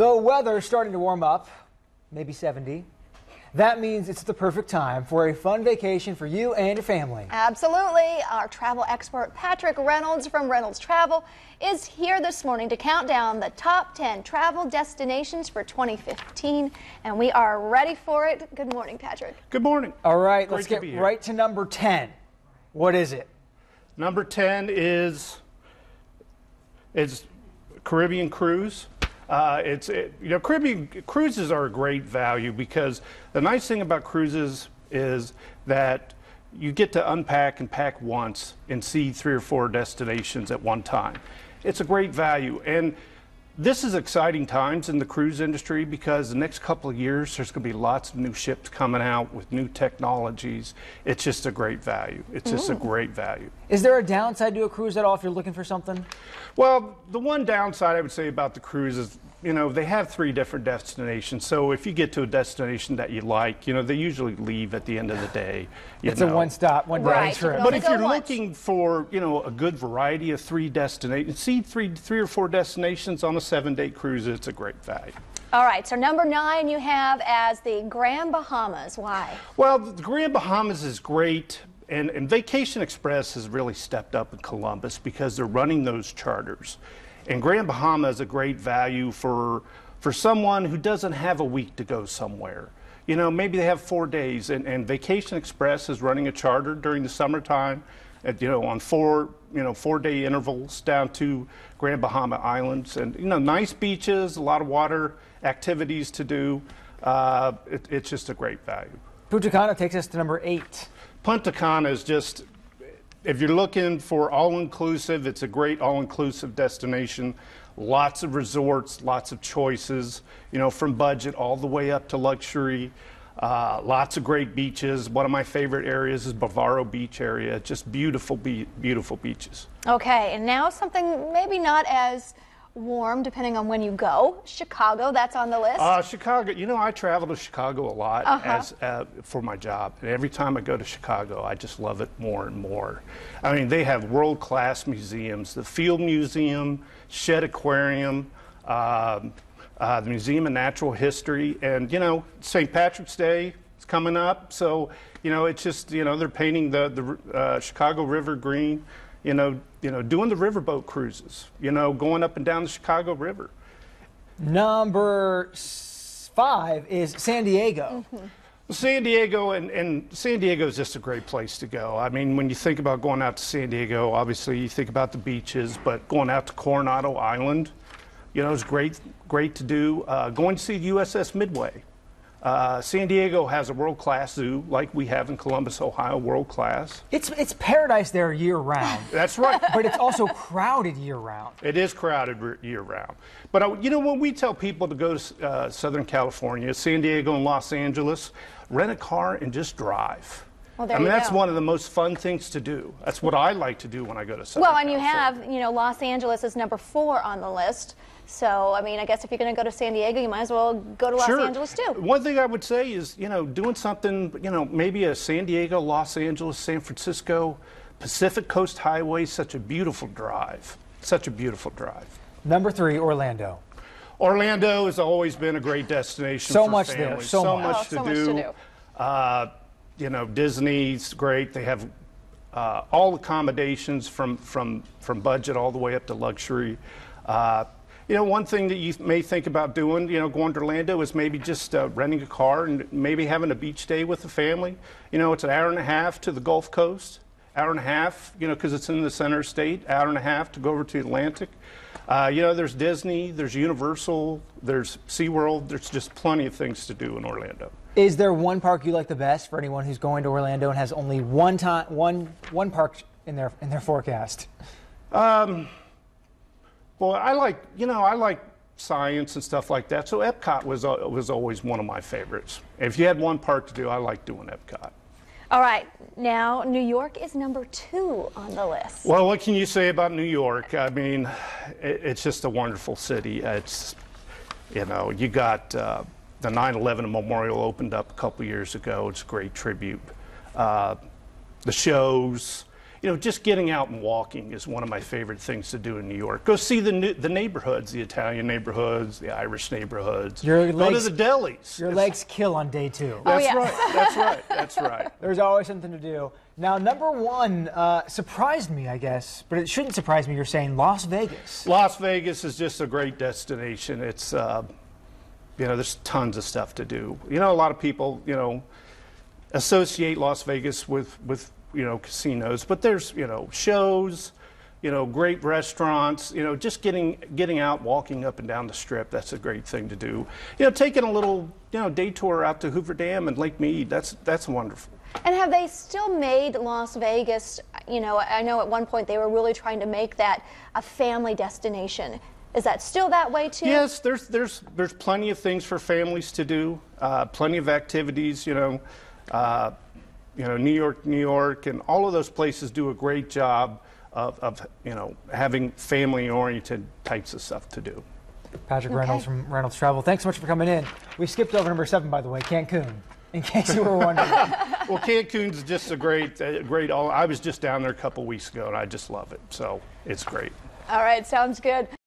The weather's starting to warm up, maybe 70. That means it's the perfect time for a fun vacation for you and your family. Absolutely. Our travel expert Patrick Reynolds from Reynolds Travel is here this morning to count down the top 10 travel destinations for 2015, and we are ready for it. Good morning, Patrick. Good morning. All right, let's get right to number 10. What is it? Number 10 is Caribbean cruise. Caribbean cruises are a great value because the nice thing about cruises is that you get to unpack and pack once and see 3 or 4 destinations at one time. It's a great value, and this is exciting times in the cruise industry because the next couple of years there's going to be lots of new ships coming out with new technologies. It's just a great value. It's just a great value. Is there a downside to a cruise at all if you're looking for something? Well, the one downside I would say about the cruise is, they have 3 different destinations. So if you get to a destination that you like, they usually leave at the end of the day. It's a one-stop, one-day trip. But if you're looking for, a good variety of 3 destinations, see 3 or 4 destinations on a 7-day cruise, it's a great value. All right, so number 9 you have as the Grand Bahamas. Why? Well, the Grand Bahamas is great. And Vacation Express has really stepped up in Columbus because they're running those charters. And Grand Bahama is a great value for someone who doesn't have a week to go somewhere. Maybe they have 4 days, and Vacation Express is running a charter during the summertime, on 4-day intervals down to Grand Bahama Islands, and nice beaches, a lot of water activities to do. It's just a great value. Punta Cana takes us to number 8. Punta Cana is just, if you're looking for all-inclusive, it's a great all-inclusive destination. Lots of resorts, lots of choices, from budget all the way up to luxury. Lots of great beaches. One of my favorite areas is Bavaro Beach area. Just beautiful, beautiful beaches. Okay, and now something maybe not as warm depending on when you go. Chicago, that's on the list. Chicago, I travel to Chicago a lot for my job, and every time I go to Chicago I just love it more and more. I mean, they have world-class museums, the Field Museum, Shedd Aquarium, the Museum of Natural History, and St. Patrick's Day is coming up, so it's just they're painting the Chicago River green. Doing the riverboat cruises, going up and down the Chicago River. Number 5 is San Diego. San Diego, and San Diego is just a great place to go. I mean, when you think about going out to San Diego, obviously you think about the beaches, but going out to Coronado Island, is great to do. Going to see USS Midway. San Diego has a world-class zoo, like we have in Columbus, Ohio, world-class. It's paradise there year-round. That's right. But it's also crowded year-round. It is crowded year-round. But, when we tell people to go to Southern California, San Diego and Los Angeles, rent a car and just drive. Well, that's one of the most fun things to do. That's what I like to do when I go to Southern California. Well, and you have, Los Angeles is number 4 on the list. So, I guess if you're going to go to San Diego, you might as well go to Los Angeles too. One thing I would say is, doing something, maybe a San Diego, Los Angeles, San Francisco, Pacific Coast Highway, such a beautiful drive. Such a beautiful drive. Number 3, Orlando. Orlando has always been a great destination for much families. there, so much to do. Disney's great. They have all accommodations from budget all the way up to luxury. One thing that you may think about doing, going to Orlando is maybe just renting a car and maybe having a beach day with the family. It's an hour and a half to the Gulf Coast, hour and a half, because it's in the center state, hour and a half to go over to the Atlantic. There's Disney, there's Universal, there's SeaWorld. There's just plenty of things to do in Orlando. Is there one park you like the best for anyone who's going to Orlando and has only one park in their forecast? Well, I like science and stuff like that. So Epcot was always one of my favorites. If you had one park to do, I like doing Epcot. All right, now New York is number 2 on the list. Well, what can you say about New York? I mean, it's just a wonderful city. It's, you got the 9/11 Memorial opened up a couple years ago. It's a great tribute. The shows. just getting out and walking is one of my favorite things to do in New York. Go see the neighborhoods, the Italian neighborhoods, the Irish neighborhoods. Go to the delis. Your legs kill on day 2. That's right. That's right. That's right. There's always something to do. Now, number 1 surprised me, I guess, but it shouldn't surprise me. You're saying Las Vegas. Las Vegas is just a great destination. It's, there's tons of stuff to do. A lot of people, associate Las Vegas with casinos, but there's, shows, great restaurants, just getting out, walking up and down the Strip. That's a great thing to do. Taking a little, day tour out to Hoover Dam and Lake Mead. That's wonderful. And have they still made Las Vegas, I know at one point they were really trying to make that a family destination. Is that still that way too? Yes, there's plenty of things for families to do, plenty of activities, New York, and all of those places do a great job of having family-oriented types of stuff to do. Patrick Reynolds from Reynolds Travel. Thanks so much for coming in. We skipped over number 7, by the way, Cancun, in case you were wondering. Well, Cancun's just a great. I was just down there a couple weeks ago, and I just love it. So it's great. All right, sounds good.